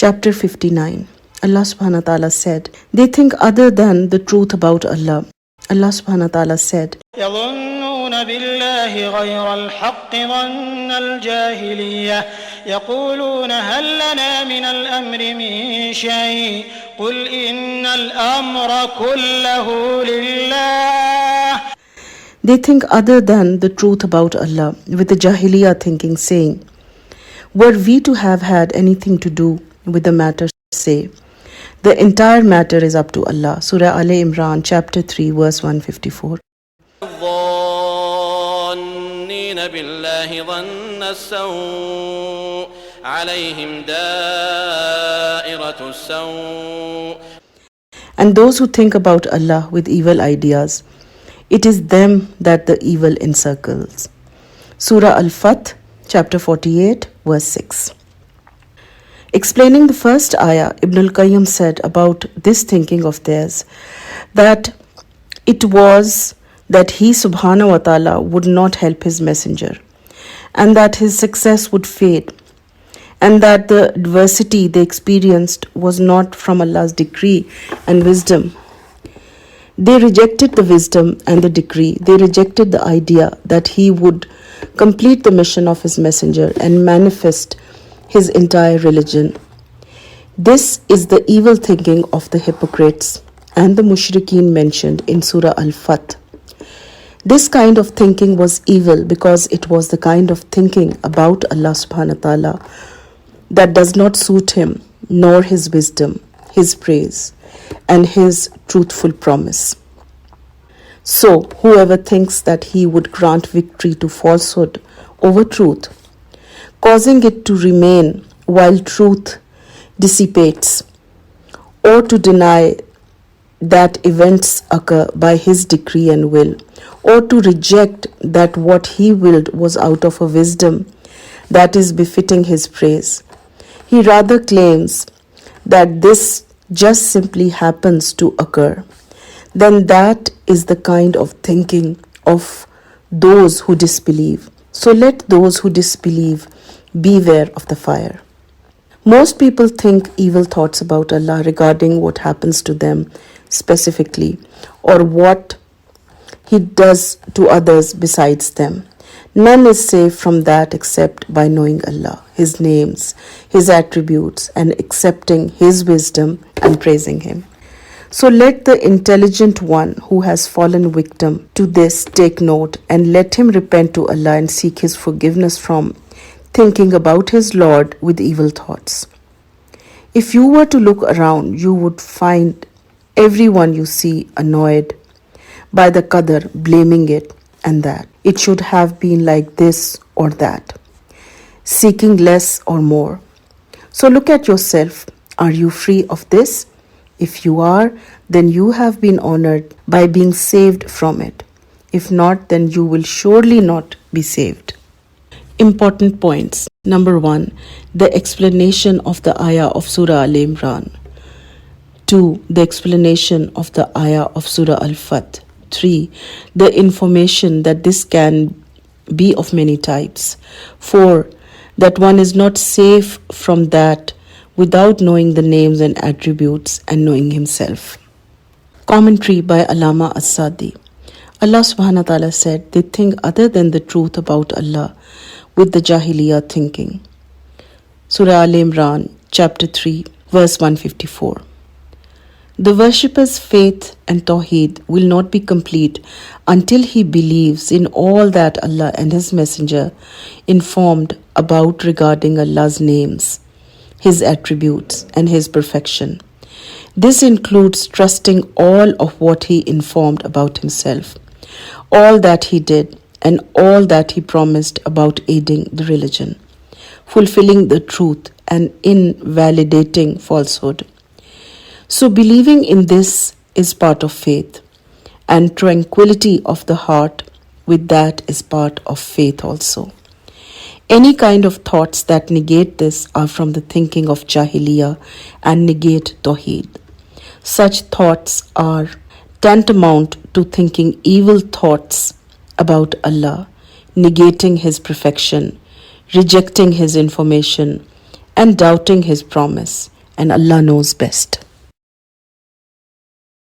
Chapter 59. Allah subhanahu wa ta'ala said, they think other than the truth about Allah. Allah subhanahu wa ta'ala said, يظنون بالله غير الحق ظن الجاهلية يقولون هل لنا من الأمر من شيء قل إن الأمر كله لله. They think other than the truth about Allah with the Jahiliyyah thinking, saying, were we to have had anything to do with the matter, say, the entire matter is up to Allah. Surah Al-Imran, chapter 3, verse 154. الظانين بالله ظن السوء عليهم دائرة السوء. And those who think about Allah with evil ideas, it is them that the evil encircles. Surah Al-Fath, chapter 48, verse 6. Explaining the first ayah, Ibn al-Qayyim said about this thinking of theirs, that it was that he subhanahu wa ta'ala would not help his messenger, and that his success would fade, and that the adversity they experienced was not from Allah's decree and wisdom. They rejected the wisdom and the decree. They rejected the idea that he would complete the mission of his messenger and manifest his entire religion. This is the evil thinking of the hypocrites and the mushrikeen mentioned in Surah Al-Fath. This kind of thinking was evil because it was the kind of thinking about Allah subhanahu wa ta'ala that does not suit him, nor his wisdom, his praise, and his truthful promise. So, whoever thinks that he would grant victory to falsehood over truth, causing it to remain while truth dissipates, or to deny that events occur by his decree and will, or to reject that what he willed was out of a wisdom that is befitting his praise, he rather claims that this just simply happens to occur, then that is the kind of thinking of those who disbelieve. So let those who disbelieve beware of the fire. Most people think evil thoughts about Allah regarding what happens to them specifically, or what He does to others besides them. None is safe from that except by knowing Allah, His names, His attributes, and accepting His wisdom and praising Him. So let the intelligent one who has fallen victim to this take note, and let him repent to Allah and seek His forgiveness from thinking about his Lord with evil thoughts. If you were to look around, you would find everyone you see annoyed by the qadr, blaming it and that. It should have been like this or that, seeking less or more. So look at yourself. Are you free of this? If you are, then you have been honored by being saved from it. If not, then you will surely not be saved. Important points. Number 1, the explanation of the ayah of Surah Al-Imran. 2, the explanation of the ayah of Surah Al-Fath. 3, the information that this can be of many types. 4, that one is not safe from that without knowing the names and attributes and knowing himself. Commentary by al-Sadi. Allah subhanahu wa ta'ala said, they think other than the truth about Allah with the Jahiliyyah thinking. Surah Al-Imran, chapter 3, verse 154. The worshipper's faith and Tawheed will not be complete until he believes in all that Allah and His Messenger informed about regarding Allah's names, His attributes, and His perfection. This includes trusting all of what He informed about Himself, all that He did, and all that He promised about aiding the religion, fulfilling the truth, and invalidating falsehood. So believing in this is part of faith, and tranquility of the heart with that is part of faith also. Any kind of thoughts that negate this are from the thinking of Jahiliyyah and negate Tawheed. Such thoughts are tantamount to thinking evil thoughts about Allah, negating His perfection, rejecting His information, and doubting His promise, and Allah knows best.